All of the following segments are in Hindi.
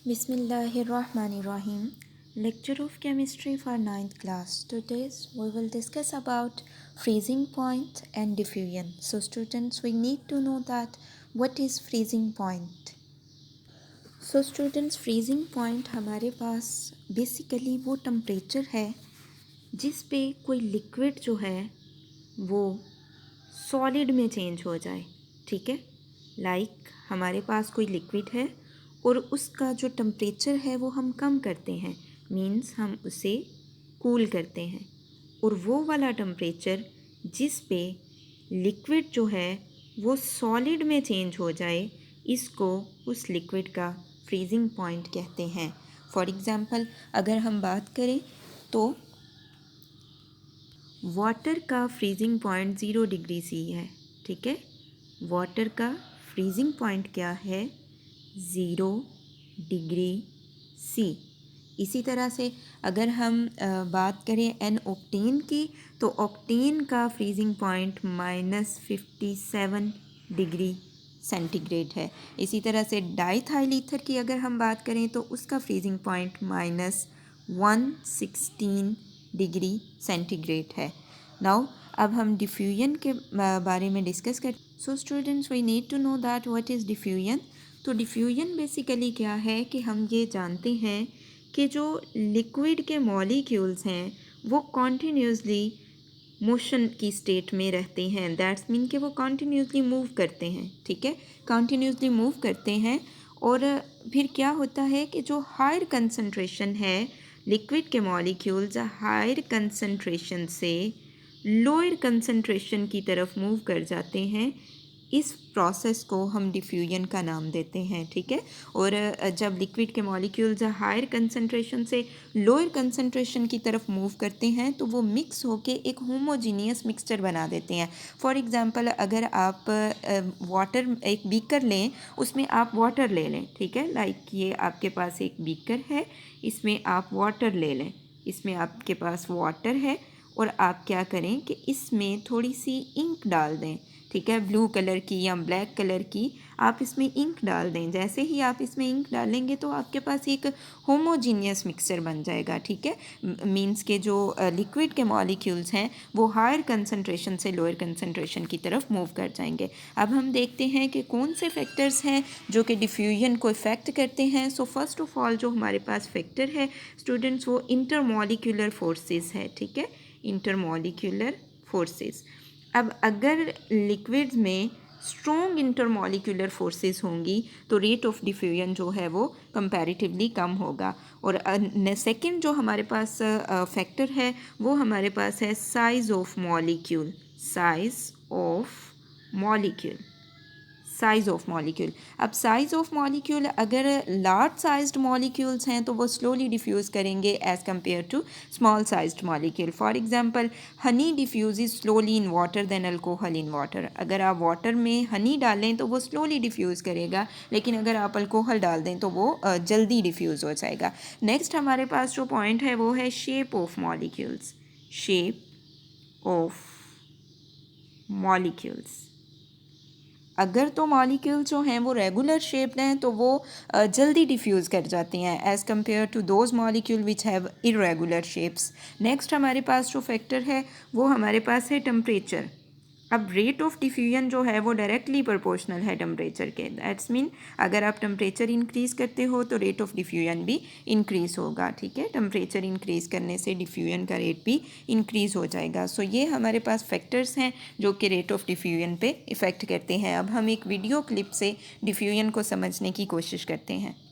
Bismillahirrahmanirrahim. Lecture of Chemistry for ninth class. Today we will discuss about freezing point and diffusion. So students, we need to know that what is freezing point. So students, freezing point हमारे पास बेसिकली वो टेम्परेचर है जिस पे कोई लिक्विड जो है वो सॉलिड में चेंज हो जाए, ठीक है। लाइक हमारे पास कोई लिक्विड है और उसका जो टेम्परेचर है वो हम कम करते हैं, मीन्स हम उसे कूल करते हैं, और वो वाला टेम्परेचर जिस पे लिक्विड जो है वो सॉलिड में चेंज हो जाए, इसको उस लिक्विड का फ्रीजिंग पॉइंट कहते हैं। फॉर एग्ज़ाम्पल अगर हम बात करें तो वाटर का फ्रीजिंग पॉइंट 0 डिग्री सी है, ठीक है। वाटर का फ्रीजिंग पॉइंट क्या है? 0 डिग्री सी। इसी तरह से अगर हम बात करें एन ऑक्टेन की, तो ऑक्टेन का फ्रीजिंग पॉइंट -57 डिग्री सेंटीग्रेड है। इसी तरह से डाइथाइल ईथर की अगर हम बात करें तो उसका फ्रीजिंग पॉइंट -116 डिग्री सेंटीग्रेड है। नाउ अब हम डिफ्यूजन के बारे में डिस्कस कर। So students, we need to know that what is diffusion. तो डिफ्यूजन बेसिकली क्या है कि हम ये जानते हैं कि जो लिक्विड के मॉलिक्यूल्स हैं वो कॉन्टीन्यूसली मोशन की स्टेट में रहते हैं। दैट्स मीन कि वो कॉन्टीन्यूसली मूव करते हैं, ठीक है, कॉन्टीन्यूसली मूव करते हैं। और फिर क्या होता है कि जो हायर कंसंट्रेशन है लिक्विड के मॉलिक्यूल्स हायर कंसंट्रेशन से लोअर कंसंट्रेशन की तरफ मूव कर जाते हैं। इस प्रोसेस को हम डिफ्यूजन का नाम देते हैं, ठीक है। और जब लिक्विड के मॉलिक्यूल्स हायर कंसंट्रेशन से लोअर कंसंट्रेशन की तरफ मूव करते हैं तो वो मिक्स होके एक होमोजीनियस मिक्सचर बना देते हैं। फॉर एग्ज़ाम्पल अगर आप वाटर एक बीकर लें, उसमें आप वाटर ले लें, ठीक है। लाइक ये आपके पास एक बीकर है, इसमें आप वाटर ले लें, इसमें आपके पास वाटर है और आप क्या करें कि इसमें थोड़ी सी इंक डाल दें, ठीक है, ब्लू कलर की या ब्लैक कलर की आप इसमें इंक डाल दें। जैसे ही आप इसमें इंक डालेंगे तो आपके पास एक होमोजीनियस मिक्सचर बन जाएगा, ठीक है। मींस के जो लिक्विड के मॉलिक्यूल्स हैं वो हायर कंसंट्रेशन से लोअर कंसंट्रेशन की तरफ मूव कर जाएंगे। अब हम देखते हैं कि कौन से फैक्टर्स हैं जो कि डिफ्यूजन को इफ़ेक्ट करते हैं। सो फर्स्ट ऑफ ऑल जो हमारे पास फैक्टर है स्टूडेंट्स वो इंटरमॉलिक्यूलर फोर्सेस है, ठीक है, इंटरमॉलिक्यूलर फोर्सेस। अब अगर लिक्विड्स में स्ट्रॉन्ग इंटरमॉलिक्यूलर फोर्सेस होंगी तो रेट ऑफ डिफ्यूजन जो है वो कंपैरेटिवली कम होगा। और सेकंड जो हमारे पास फैक्टर है वो हमारे पास है size of molecule, size of molecule, size of molecule. अब साइज़ ऑफ मॉलिक्यूल अगर लार्ज साइज्ड मॉलिक्यूल्स हैं तो वो स्लोली डिफ्यूज़ करेंगे as compare to small sized molecule. For example honey diffuse slowly in water then alcohol in water. अगर आप वाटर में हनी डालें तो वो स्लोली डिफ्यूज़ करेगा, लेकिन अगर आप अल्कोहल डाल दें तो वो जल्दी डिफ्यूज़ हो जाएगा। नेक्स्ट हमारे पास जो पॉइंट है वो है shape of molecules, shape of molecules. अगर तो मॉलिक्यूल जो हैं वो रेगुलर शेप्ड हैं तो वो जल्दी डिफ्यूज़ कर जाती हैं as compare to those molecule which have irregular shapes. Next हमारे पास जो फैक्टर है वो हमारे पास है टेम्परेचर। अब रेट ऑफ डिफ्यूजन जो है वो डायरेक्टली प्रोपोर्शनल है टेम्परेचर के। दैट्स मीन अगर आप टेम्परेचर इंक्रीज़ करते हो तो रेट ऑफ डिफ्यूजन भी इंक्रीज़ होगा, ठीक है। टेम्परेचर इंक्रीज़ करने से डिफ्यूजन का रेट भी इंक्रीज़ हो जाएगा। सो ये हमारे पास फैक्टर्स हैं जो कि रेट ऑफ डिफ्यूजन पे इफ़ेक्ट करते हैं। अब हम एक वीडियो क्लिप से डिफ्यूजन को समझने की कोशिश करते हैं।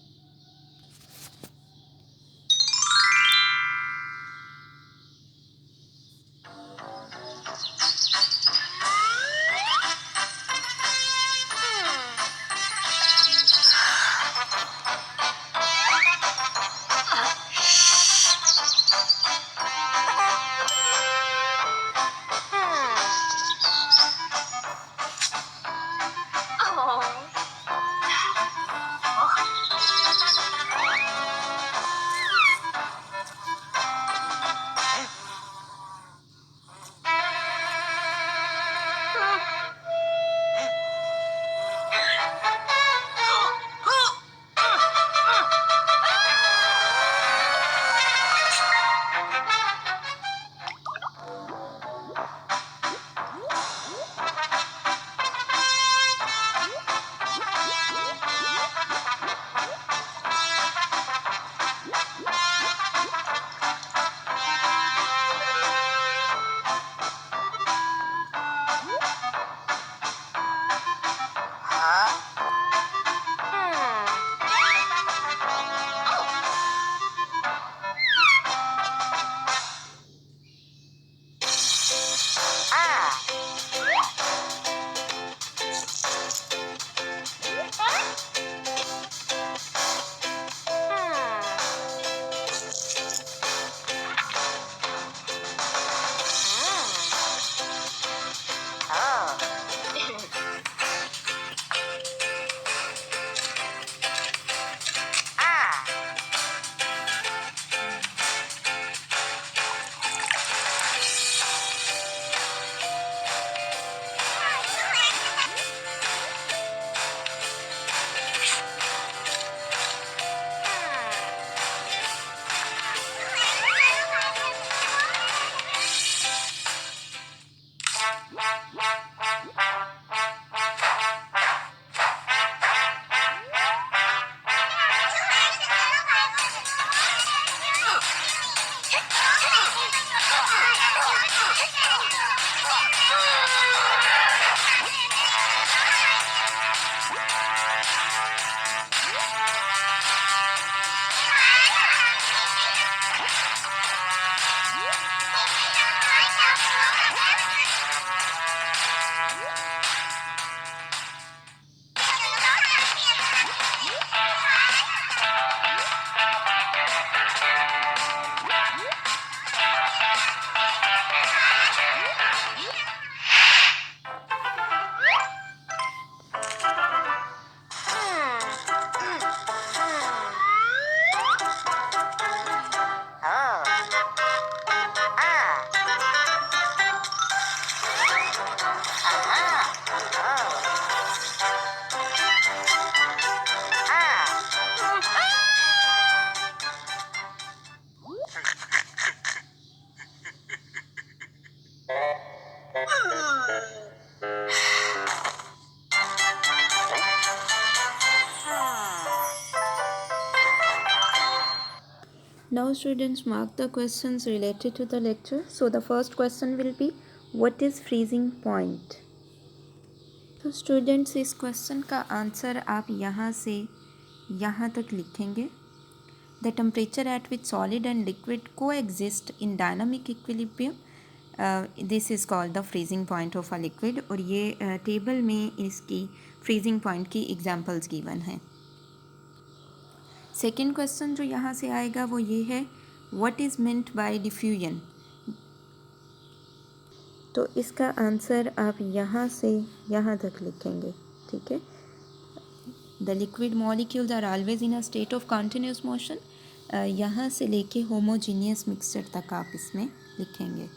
Now students, mark the questions related to the lecture. So the first question will be, what is freezing point? तो स्टूडेंट्स, इस क्वेश्चन का आंसर आप यहाँ से यहाँ तक लिखेंगे. The temperature at which solid and liquid coexist in dynamic equilibrium, this is called the freezing point of a liquid. और ये टेबल में इसकी फ्रीजिंग पॉइंट की एग्जांपल्स गिवन हैं. सेकेंड क्वेश्चन जो यहाँ से आएगा वो ये है, what is meant by diffusion. तो इसका आंसर आप यहाँ से यहाँ तक लिखेंगे. ठीक है. The liquid molecules are always in a state of continuous motion. यहाँ से लेके होमोजीनियस मिक्सचर तक आप इसमें लिखेंगे.